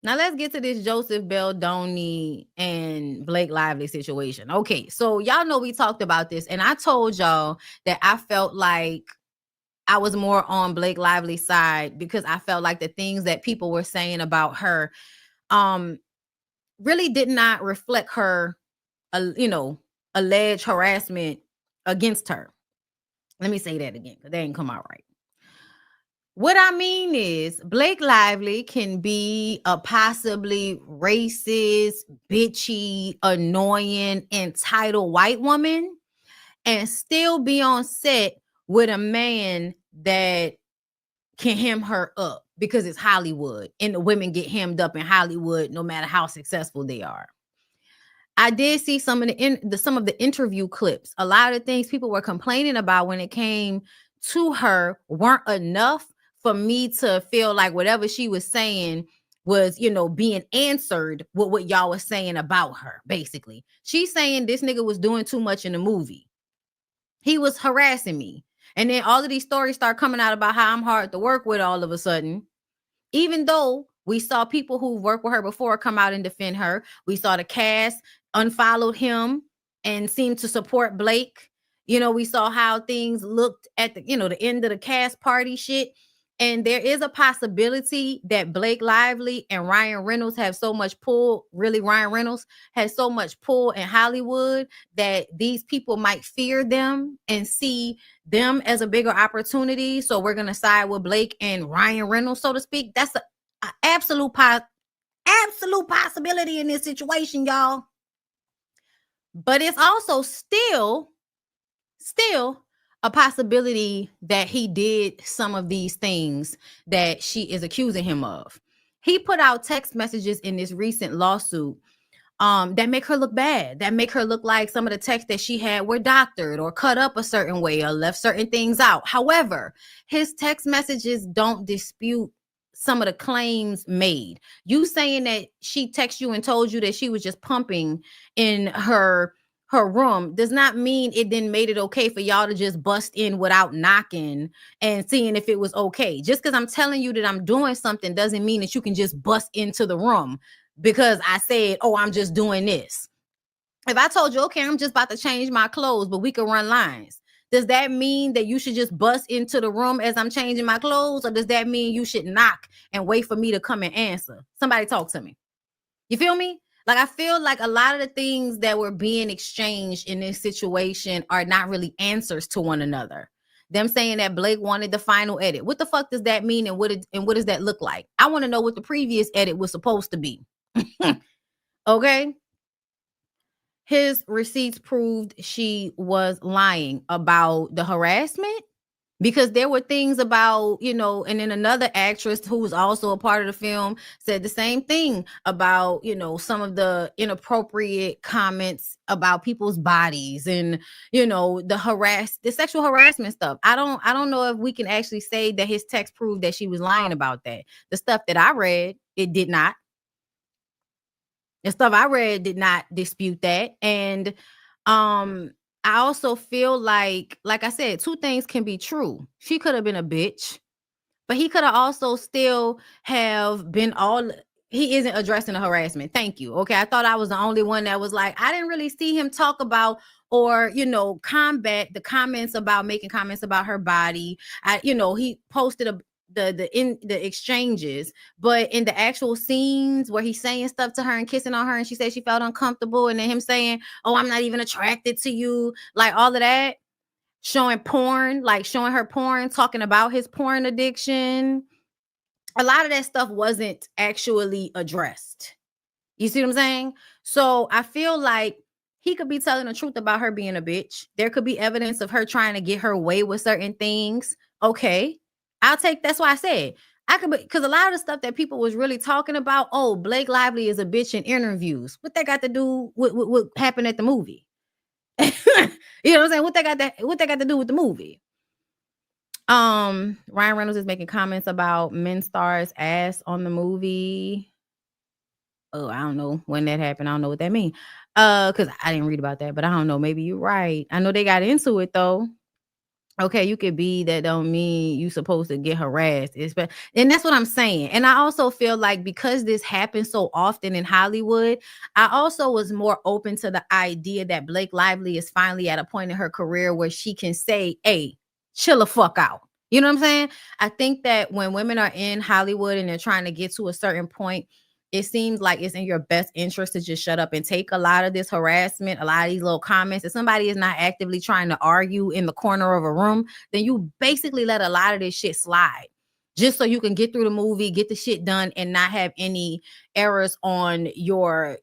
Now let's get to this Joseph Baldoni and Blake Lively situation. Okay, so y'all know we talked about this, and I told y'all that I felt like I was more on Blake Lively's side because I felt like the things that people were saying about her um really did not reflect her, alleged harassment against her. Let me say that again because they didn't come out right. What I mean is, Blake Lively can be a possibly racist, bitchy, annoying, entitled white woman and still be on set with a man that can hem her up because it's Hollywood and the women get hemmed up in Hollywood no matter how successful they are. I did see some of some of the interview clips. A lot of things people were complaining about when it came to her weren't enough for me to feel like whatever she was saying was, being answered with what y'all was saying about her. Basically, she's saying this nigga was doing too much in the movie. He was harassing me. And then all of these stories start coming out about how I'm hard to work with all of a sudden. Even though we saw people who worked with her before come out and defend her. We saw the cast unfollowed him and seemed to support Blake. We saw how things looked at the end of the cast party shit. And there is a possibility that Blake Lively and Ryan Reynolds have so much pull. Really, Ryan Reynolds has so much pull in Hollywood that these people might fear them and see them as a bigger opportunity. So we're gonna side with Blake and Ryan Reynolds, so to speak. That's an absolute possibility in this situation, y'all. But it's also still a possibility that he did some of these things that she is accusing him of. He put out text messages in this recent lawsuit that make her look bad, that make her look like some of the texts that she had were doctored or cut up a certain way or left certain things out. However, his text messages don't dispute some of the claims made. You saying that she texted you and told you that she was just pumping in her room does not mean it then made it okay for y'all to just bust in without knocking and seeing if it was okay. Just because I'm telling you that I'm doing something doesn't mean that you can just bust into the room because I said, oh, I'm just doing this. If I told you, okay, I'm just about to change my clothes, but we can run lines, does that mean that you should just bust into the room as I'm changing my clothes? Or does that mean you should knock and wait for me to come and answer? Somebody talk to me. You feel me? Like, I feel like a lot of the things that were being exchanged in this situation are not really answers to one another. Them saying that Blake wanted the final edit. What the fuck does that mean, and what does that look like? I want to know what the previous edit was supposed to be. Okay? His receipts proved she was lying about the harassment because there were things about, and then another actress who was also a part of the film said the same thing about, some of the inappropriate comments about people's bodies and, the sexual harassment stuff. I don't know if we can actually say that his text proved that she was lying about that. The stuff that I read, it did not. The stuff I read did not dispute that. And I also feel like I said, two things can be true. She could have been a bitch, but he could have also still have been all he isn't addressing the harassment. Thank you. Okay. I thought I was the only one that was like, I didn't really see him talk about or, combat the comments about making comments about her body. He posted the exchanges, but in the actual scenes where he's saying stuff to her and kissing on her and she said she felt uncomfortable, and then him saying, oh, I'm not even attracted to you, like all of that, showing porn, like showing her porn, talking about his porn addiction, a lot of that stuff wasn't actually addressed. You see what I'm saying? So I feel like he could be telling the truth about her being a bitch. There could be evidence of her trying to get her way with certain things. Okay. That's why I said I could, because a lot of the stuff that people was really talking about, oh, Blake Lively is a bitch in interviews. What that got to do with what happened at the movie? You know what I'm saying? What that got to do with the movie? Ryan Reynolds is making comments about Men Star's ass on the movie. Oh, I don't know when that happened. I don't know what that means. Because I didn't read about that, but I don't know. Maybe you're right. I know they got into it though. Okay, you could be, that don't mean you supposed to get harassed. And that's what I'm saying. And I also feel like because this happens so often in Hollywood, I also was more open to the idea that Blake Lively is finally at a point in her career where she can say, hey, chill the fuck out. You know what I'm saying? I think that when women are in Hollywood and they're trying to get to a certain point, it seems like it's in your best interest to just shut up and take a lot of this harassment, a lot of these little comments. If somebody is not actively trying to argue in the corner of a room, then you basically let a lot of this shit slide just so you can get through the movie, get the shit done, and not have any errors on your,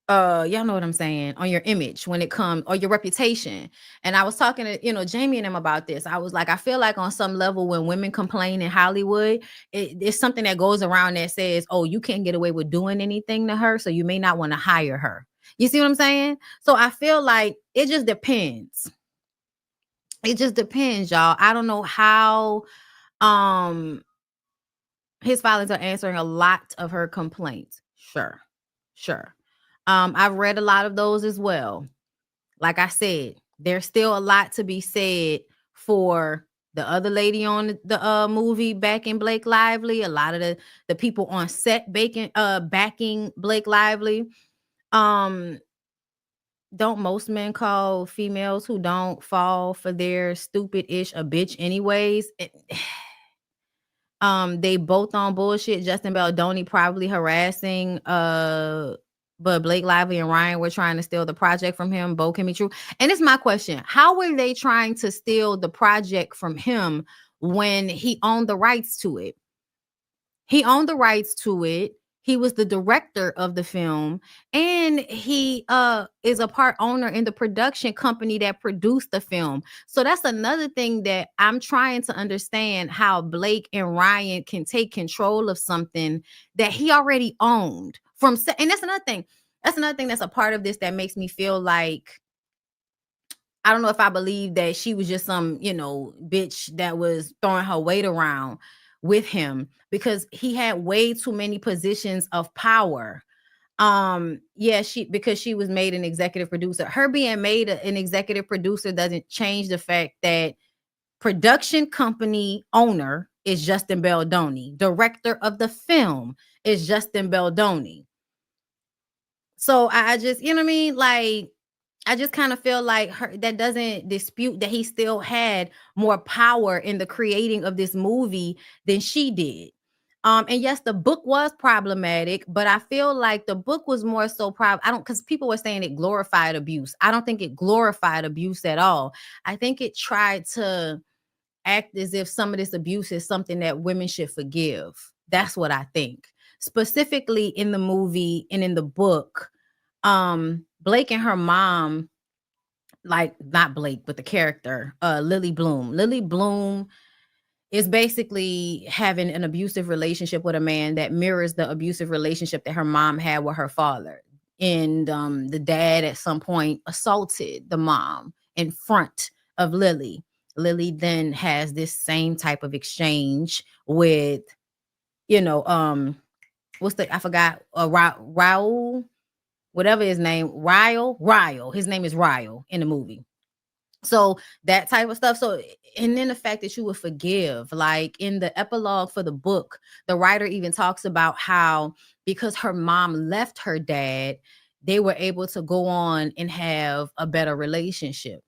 y'all know what I'm saying, on your image when it comes, or your reputation. And I was talking to, Jamie and them about this. I was like, I feel like on some level when women complain in Hollywood, it's something that goes around that says, oh, you can't get away with doing anything to her, so you may not want to hire her. You see what I'm saying? So I feel like it just depends. It just depends, y'all. I don't know how um his filings are answering a lot of her complaints. Sure. I've read a lot of those as well. Like I said, there's still a lot to be said for the other lady on the movie backing Blake Lively. A lot of the people on set backing Blake Lively. Don't most men call females who don't fall for their stupid-ish a bitch anyways? They both on bullshit. Justin Baldoni probably harassing but Blake Lively and Ryan were trying to steal the project from him. Both can be true. And it's my question. How were they trying to steal the project from him when he owned the rights to it? He owned the rights to it. He was the director of the film, and he is a part owner in the production company that produced the film. So that's another thing that I'm trying to understand, how Blake and Ryan can take control of something that he already owned from. And that's another thing. That's another thing that's a part of this that makes me feel like, I don't know if I believe that she was just some, bitch that was throwing her weight around with him, because he had way too many positions of power. Yeah, because she was made an executive producer. Her being made an executive producer doesn't change the fact that production company owner is Justin Baldoni. Director of the film is Justin Baldoni. So I just, you know what I mean? Like, I just kind of feel like that doesn't dispute that he still had more power in the creating of this movie than she did. And yes, the book was problematic, but I feel like the book was more so because people were saying it glorified abuse. I don't think it glorified abuse at all. I think it tried to act as if some of this abuse is something that women should forgive. That's what I think. Specifically in the movie and in the book, Blake and her mom, like not Blake, but the character, Lily Bloom. Lily Bloom is basically having an abusive relationship with a man that mirrors the abusive relationship that her mom had with her father. And the dad at some point assaulted the mom in front of Lily. Lily then has this same type of exchange with, I forgot, Raul, whatever his name, Ryle. His name is Ryle in the movie. So that type of stuff. So, and then the fact that you would forgive, like in the epilogue for the book, the writer even talks about how, because her mom left her dad, they were able to go on and have a better relationship.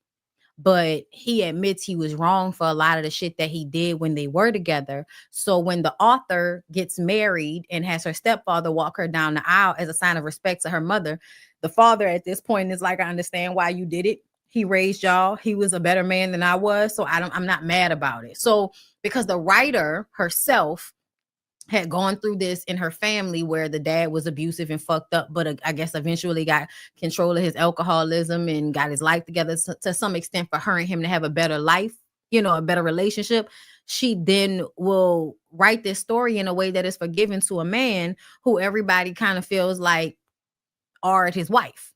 But he admits he was wrong for a lot of the shit that he did when they were together. So when the author gets married and has her stepfather walk her down the aisle as a sign of respect to her mother, the father at this point is like, I understand why you did it. He raised y'all. He was a better man than I was. So I'm not mad about it. So because the writer herself had gone through this in her family where the dad was abusive and fucked up, but I guess eventually got control of his alcoholism and got his life together to some extent for her and him to have a better life, a better relationship. She then will write this story in a way that is forgiving to a man who everybody kind of feels like are his wife.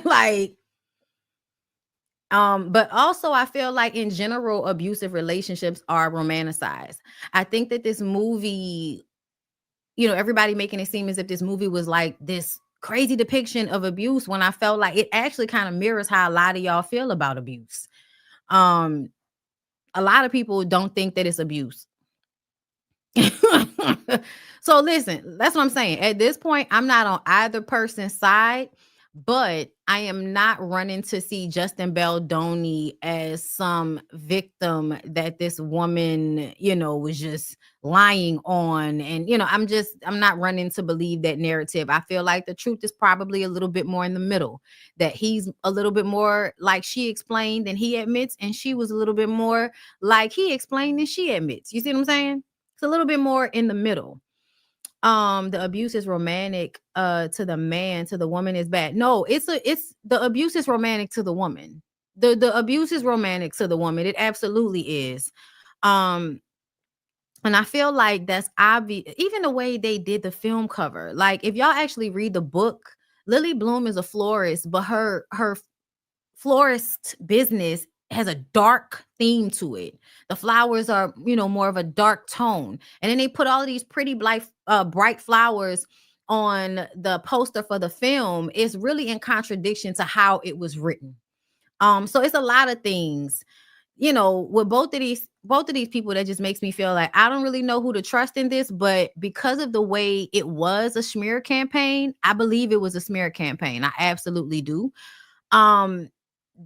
Like, but also I feel like in general, abusive relationships are romanticized. I think that this movie, everybody making it seem as if this movie was like this crazy depiction of abuse when I felt like it actually kind of mirrors how a lot of y'all feel about abuse. Um, a lot of people don't think that it's abuse. So listen, that's what I'm saying. At this point, I'm not on either person's side, but I am not running to see Justin Baldoni as some victim that this woman, was just lying on. And, I'm not running to believe that narrative. I feel like the truth is probably a little bit more in the middle, that he's a little bit more like she explained and he admits, and she was a little bit more like he explained and she admits. You see what I'm saying? It's a little bit more in the middle. The abuse is romantic to the man, to the woman is bad. No, it's the abuse is romantic to the woman. The abuse is romantic to the woman. It absolutely is. Um and I feel like that's obvious. Even the way they did the film cover. Like if y'all actually read the book, Lily Bloom is a florist, but her florist business has a dark theme to it. The flowers are, more of a dark tone. And then they put all of these pretty bright flowers on the poster for the film. It's really in contradiction to how it was written. So it's a lot of things, with both of these people that just makes me feel like I don't really know who to trust in this, but because of the way it was a smear campaign, I believe it was a smear campaign. I absolutely do. um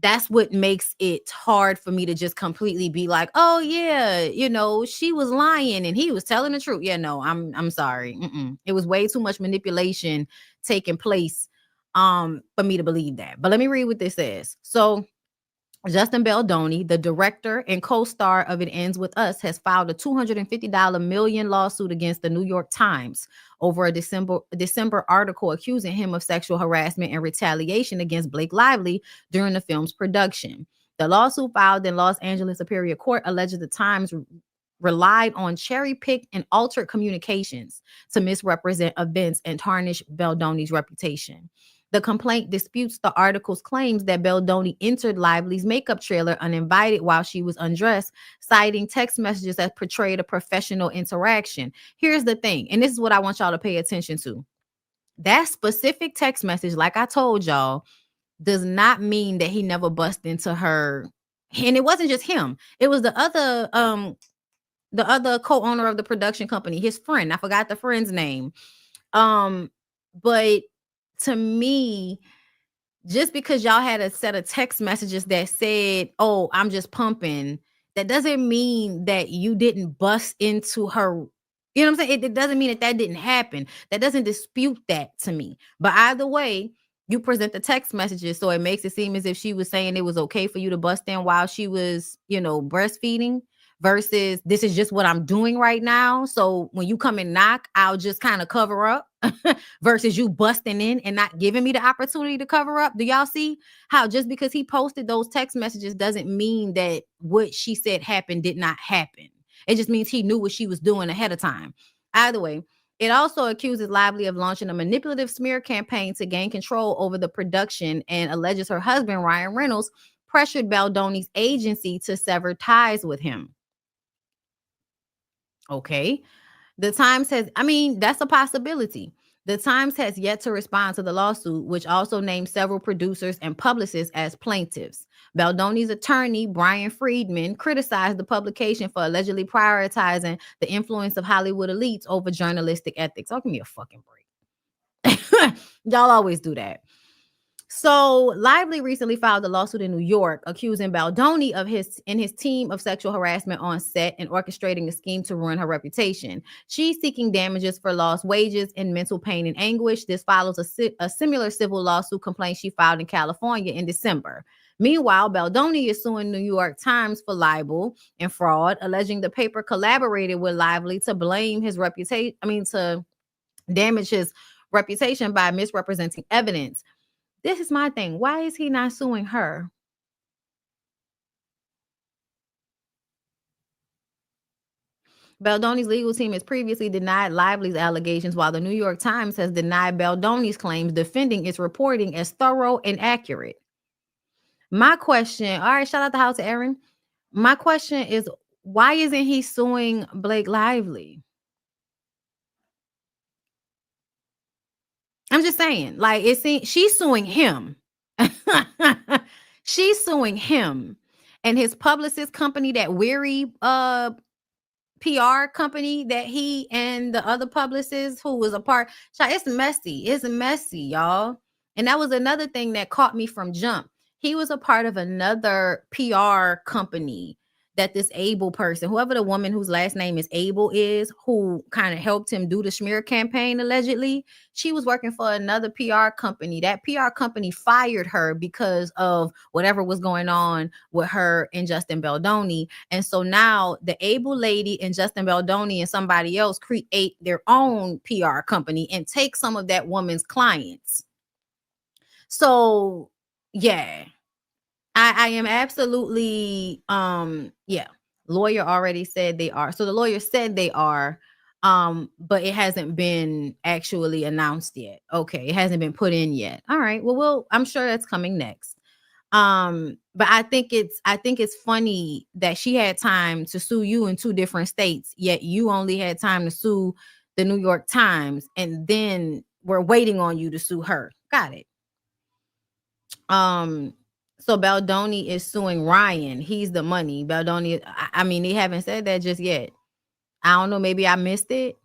that's what makes it hard for me to just completely be like, oh yeah, she was lying and he was telling the truth. Yeah, no, I'm sorry. It was way too much manipulation taking place for me to believe that. But let me read what this says. So Justin Baldoni, the director and co-star of It Ends With Us, has filed a $250 million lawsuit against the New York Times over a December article accusing him of sexual harassment and retaliation against Blake Lively during the film's production. The lawsuit filed in Los Angeles Superior Court alleged the Times relied on cherry-picked and altered communications to misrepresent events and tarnish Baldoni's reputation. The complaint disputes the article's claims that Baldoni entered Lively's makeup trailer uninvited while she was undressed, citing text messages that portrayed a professional interaction. Here's the thing, and this is what I want y'all to pay attention to. That specific text message, like I told y'all, does not mean that he never bust into her. And it wasn't just him. It was the other co-owner of the production company, his friend. I forgot the friend's name. But to me, just because y'all had a set of text messages that said, oh, I'm just pumping, that doesn't mean that you didn't bust into her. You know what I'm saying? It doesn't mean that didn't happen. That doesn't dispute that to me. But either way, you present the text messages, so it makes it seem as if she was saying it was okay for you to bust in while she was, breastfeeding, versus this is just what I'm doing right now. So when you come and knock, I'll just kind of cover up. Versus you busting in and not giving me the opportunity to cover up. Do y'all see how just because he posted those text messages doesn't mean that what she said happened did not happen? It just means he knew what she was doing ahead of time. Either way, it also accuses Lively of launching a manipulative smear campaign to gain control over the production and alleges her husband, Ryan Reynolds, pressured Baldoni's agency to sever ties with him. Okay. The Times that's a possibility. The Times has yet to respond to the lawsuit, which also names several producers and publicists as plaintiffs. Baldoni's attorney, Brian Friedman, criticized the publication for allegedly prioritizing the influence of Hollywood elites over journalistic ethics. Oh, give me a fucking break. Y'all always do that. So Lively recently filed a lawsuit in New York accusing Baldoni of his team of sexual harassment on set and orchestrating a scheme to ruin her reputation. She's seeking damages for lost wages and mental pain and anguish. This follows a similar civil lawsuit complaint she filed in California in December. Meanwhile, Baldoni is suing New York Times for libel and fraud, alleging the paper collaborated with Lively to blame his reputation. To damage his reputation by misrepresenting evidence. This is my thing. Why is he not suing her? Baldoni's legal team has previously denied Lively's allegations, while the New York Times has denied Baldoni's claims, defending its reporting as thorough and accurate. My question, all right, shout out the house to Aaron. My question is, why isn't he suing Blake Lively? I'm just saying, like, she's suing him. She's suing him and his publicist company, that Weary PR company that he and the other publicist who was a part. It's messy. It's messy, y'all. And that was another thing that caught me from jump. He was a part of another PR company that this Abel person, whoever the woman whose last name is Abel is, who kind of helped him do the smear campaign allegedly, she was working for another PR company. That PR company fired her because of whatever was going on with her and Justin Baldoni. And so now the Able lady and Justin Baldoni and somebody else create their own PR company and take some of that woman's clients. So yeah, I am absolutely yeah. Lawyer already said they are. So the lawyer said they are, but it hasn't been actually announced yet. Okay, it hasn't been put in yet. All right. Well, I'm sure that's coming next. But I think it's funny that she had time to sue you in 2 different states, yet you only had time to sue the New York Times, and then we're waiting on you to sue her. Got it. So Baldoni is suing Ryan. He's the money. Baldoni, I mean, they haven't said that just yet. I don't know, maybe I missed it.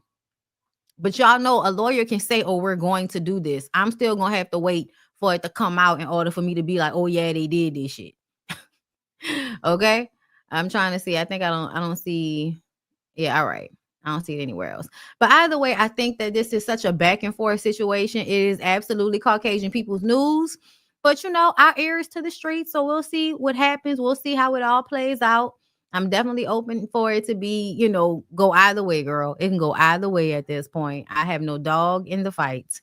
But y'all know a lawyer can say, "Oh, we're going to do this." I'm still gonna have to wait for it to come out in order for me to be like, "Oh yeah, they did this shit." Okay. I'm trying to see. I don't see. Yeah, all right. I don't see it anywhere else. But either way, I think that this is such a back and forth situation. It is absolutely Caucasian people's news. But our ear is to the streets. So we'll see what happens. We'll see how it all plays out. I'm definitely open for it to be, go either way, girl. It can go either way at this point. I have no dog in the fight.